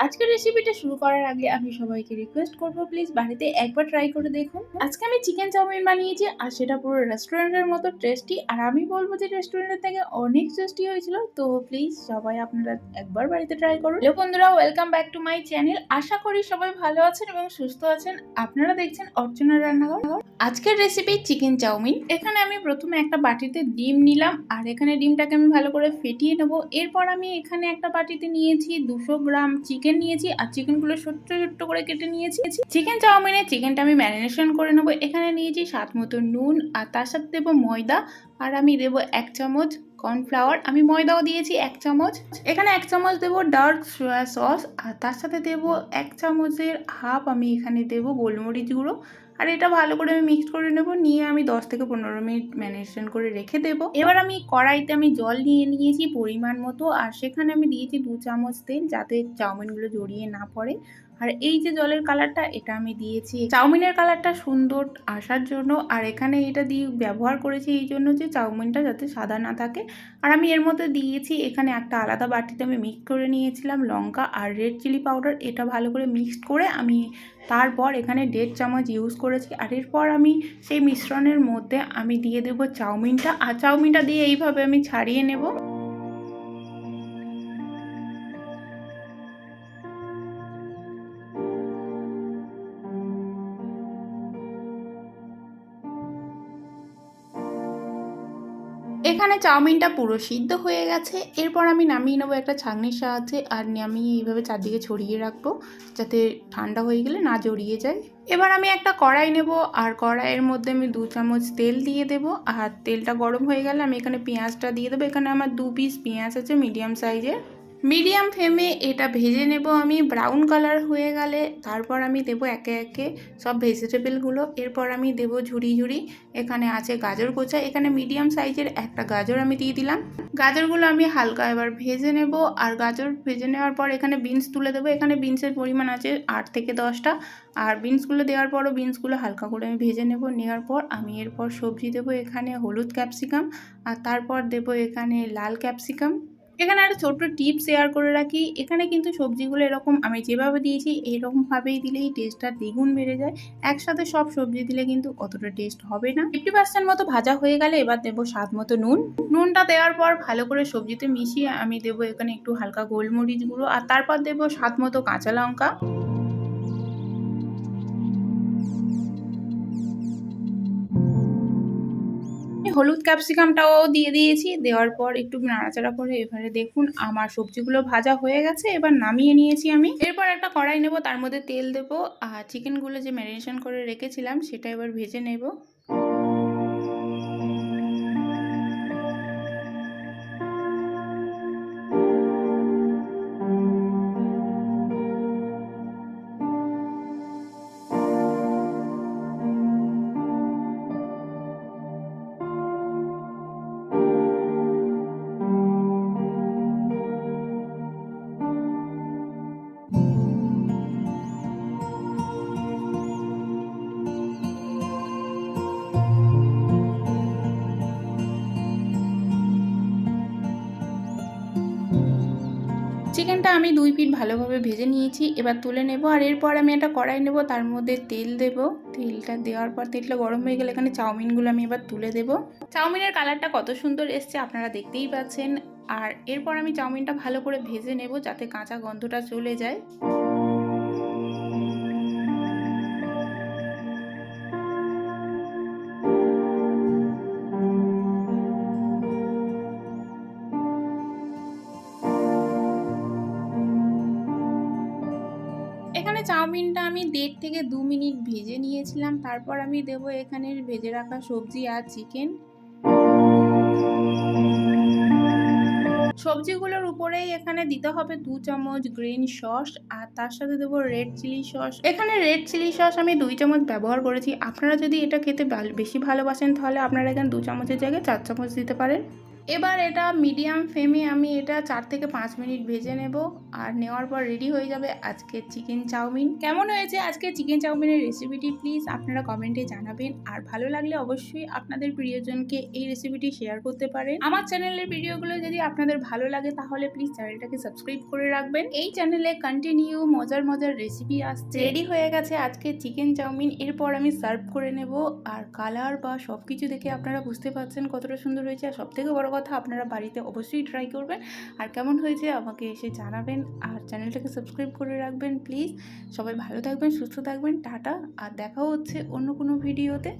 আজকের রেসিপিটা শুরু করার আগে আমি সবাইকে রিকোয়েস্ট করব প্লিজ বাড়িতে একবার ট্রাই করে দেখুন। আজকে আমি চিকেন চাউমিন বানিয়েছি আর সেটা পুরো রেস্টুরেন্টের মতো টেস্টি, আর আমি বলবো যে রেস্টুরেন্টের থেকে অনেক টেস্টি হয়েছিল। তো প্লিজ সবাই আপনারা একবার বাড়িতে ট্রাই করুন। হ্যালো বন্ধুরা, welcome back to my channel. আশা করি সবাই ভালো আছেন এবং সুস্থ আছেন। আপনারা দেখছেন অর্চনা রান্নাঘর। আজকের রেসিপি চিকেন চাউমিন। এখানে আমি প্রথমে একটা বাটিতে ডিম নিলাম আর এখানে ডিমটাকে আমি ভালো করে ফেটিয়ে নেব। এরপর আমি এখানে একটা বাটিতে নিয়েছি 200 গ্রাম চিকেন নিয়েছি আর চিকেনগুলো ছোট্ট ছোট্ট করে কেটে নিয়েছি। চিকেন চাউমিনে চিকেনটা আমি ম্যারিনেশন করে নেবো। এখানে নিয়েছি স্বাদ মতো নুন আর তার সাথে দেবো ময়দা, আর আমি দেবো 1 চামচ কর্নফ্লাওয়ার। আমি ময়দাও দিয়েছি 1 চামচ। এখানে 1 চামচ দেবো ডার্ক সোয়া সস আর তার সাথে দেবো 1 চামচের হাফ আমি এখানে দেবো গোলমরিচ গুঁড়ো। আর এটা ভালো করে আমি মিক্স করে নেব, নিয়ে আমি 10 থেকে 15 মিনিট ম্যারিনেশন করে রেখে দেবো। এবার আমি কড়াইতে আমি জল নিয়ে নিয়েছি পরিমাণ মতো, আর সেখানে আমি দিয়েছি 2 চামচ তেল, যাতে চাউমিনগুলো জড়িয়ে না পড়ে। আর এই যে জলের কালারটা, এটা আমি দিয়েছি চাউমিনের কালারটা সুন্দর আসার জন্য। আর এখানে এটা দিয়ে ব্যবহার করেছি এই জন্য যে চাউমিনটা যাতে সাদা না থাকে। আর আমি এর মধ্যে দিয়েছি এখানে একটা আলাদা বাটিতে আমি মিক্স করে নিয়েছিলাম লঙ্কা আর রেড চিলি পাউডার। এটা ভালো করে মিক্সড করে আমি তারপর এখানে 1.5 চামচ ইউজ করেছি। আর এরপর আমি সেই মিশ্রণের মধ্যে আমি দিয়ে দেবো চাউমিনটা, আর চাউমিনটা দিয়ে এইভাবে আমি ছাড়িয়ে নেব। এখানে চাউমিনটা পুরো সিদ্ধ হয়ে গেছে। এরপর আমি নামিয়ে নেবো একটা ছাঁকনির সাহায্যে, আর নামিয়ে এইভাবে চারদিকে ছড়িয়ে রাখবো যাতে ঠান্ডা হয়ে গেলে না জড়িয়ে যায়। এবার আমি একটা কড়াই নেব, আর কড়াইয়ের মধ্যে আমি 2 চামচ তেল দিয়ে দেবো। আর তেলটা গরম হয়ে গেলে আমি এখানে পেঁয়াজটা দিয়ে দেবো। এখানে আমার 2 পিস পেঁয়াজ আছে মিডিয়াম সাইজের। মিডিয়াম ফ্লেমে এটা ভেজে নেব আমি। ব্রাউন কালার হয়ে গেলে তারপর আমি দেবো একে একে সব ভেজিটেবলগুলো। এরপর আমি দেবো ঝুরি ঝুরি। এখানে আছে গাজর কোচা, এখানে মিডিয়াম সাইজের একটা গাজর আমি দিয়ে দিলাম। গাজরগুলো আমি হালকা এবার ভেজে নেব। আর গাজর ভেজে নেওয়ার পর এখানে বিনস তুলে দেবো। এখানে বিনসের পরিমাণ আছে 8 থেকে 10টা। আর বিনসগুলো দেওয়ার পরও বিনসগুলো হালকা করে আমি ভেজে নেব। নেওয়ার পর আমি এরপর সবজি দেবো, এখানে হলুদ ক্যাপসিকাম, আর তারপর দেবো এখানে লাল ক্যাপসিকাম। এখানে একটা ছোট্ট টিপ শেয়ার করে রাখি, এখানে কিন্তু সবজিগুলো এরকম আমি যেভাবে দিয়েছি এইরকমভাবেই দিলেই টেস্টটা দ্বিগুণ বেড়ে যায়। একসাথে সব সবজি দিলে কিন্তু অতটা টেস্ট হবে না। 50% মতো ভাজা হয়ে গেলে এবার দেবো স্বাদ মতো নুন। নুনটা দেওয়ার পর ভালো করে সবজিতে মিশিয়ে আমি দেবো এখানে একটু হালকা গোলমরিচ গুঁড়ো, আর তারপর দেবো স্বাদ মতো কাঁচা লঙ্কা। হলুদ ক্যাপসিকামটাও দিয়ে দিয়েছি। দেওয়ার পর একটু নাড়াচাড়া করে এবারে দেখুন আমার সবজিগুলো ভাজা হয়ে গেছে। এবার নামিয়ে নিয়েছি আমি। এরপর একটা কড়াই নেব, তার মধ্যে তেল দেবো, আর চিকেনগুলো যে ম্যারিনেশন করে রেখেছিলাম সেটা এবার ভেজে নেব। চিকেনটা আমি 2 পিঠ ভালোভাবে ভেজে নিয়েছি, এবার তুলে নেব। আর এরপর আমি একটা কড়াই নেব, তার মধ্যে তেল দেব। তেলটা দেওয়ার পর তেলটা গরম হয়ে গেলে এখানে চাউমিনগুলো আমি এবার তুলে দেব। চাউমিনের কালারটা কত সুন্দর এসছে আপনারা দেখতেই পাচ্ছেন। আর এরপর আমি চাউমিনটা ভালো করে ভেজে নেব যাতে কাঁচা গন্ধটা চলে যায়। এখানে চাউমিনটা আমি 1.5 থেকে 2 মিনিট ভেজে নিয়েছিলাম। তারপর আমি দেবো এখানে ভেজে রাখা সবজি আর চিকেন। সবজিগুলোর উপরেই এখানে দিতে হবে 2 চামচ গ্রিন সস, আর তার সাথে দেবো রেড চিলি সস। এখানে রেড চিলি সস আমি 2 চামচ ব্যবহার করেছি। আপনারা যদি এটা খেতে বেশি ভালোবাসেন তাহলে আপনারা এখানে 2 চামচের জায়গায় 4 চামচ দিতে পারেন। এবার এটা মিডিয়াম ফ্লেমে আমি এটা 4 থেকে 5 মিনিট ভেজে নেব। আর নেওয়ার পর রেডি হয়ে যাবে আজকে চিকেন চাউমিন। কেমন হয়েছে আজকে চিকেন চাউমিনের রেসিপিটি প্লিজ আপনারা কমেন্টে জানাবেন। আর ভালো লাগলে অবশ্যই আপনাদের প্রিয়জনকে এই রেসিপিটি শেয়ার করতে পারেন। আমার চ্যানেলের ভিডিওগুলো যদি আপনাদের ভালো লাগে তাহলে প্লিজ চ্যানেলটাকে সাবস্ক্রাইব করে রাখবেন। এই চ্যানেলে কন্টিনিউ মজার মজার রেসিপি আসছে। রেডি হয়ে গেছে আজকে চিকেন চাউমিন। এরপর আমি সার্ভ করে নেব। আর কালার বা সব কিছু দেখে আপনারা বুঝতে পারছেন কতটা সুন্দর হয়েছে। আর সবথেকে বড় কথা, আপনারা বাড়িতে অবশ্যই ট্রাই করবেন। আর কেমন হয়েছে আমাকে এসে জানাবেন। আর চ্যানেলটাকে সাবস্ক্রাইব করে রাখবেন প্লিজ। সবাই ভালো থাকবেন, সুস্থ থাকবেন। টাটা। আর দেখা হচ্ছে অন্য কোনো ভিডিওতে।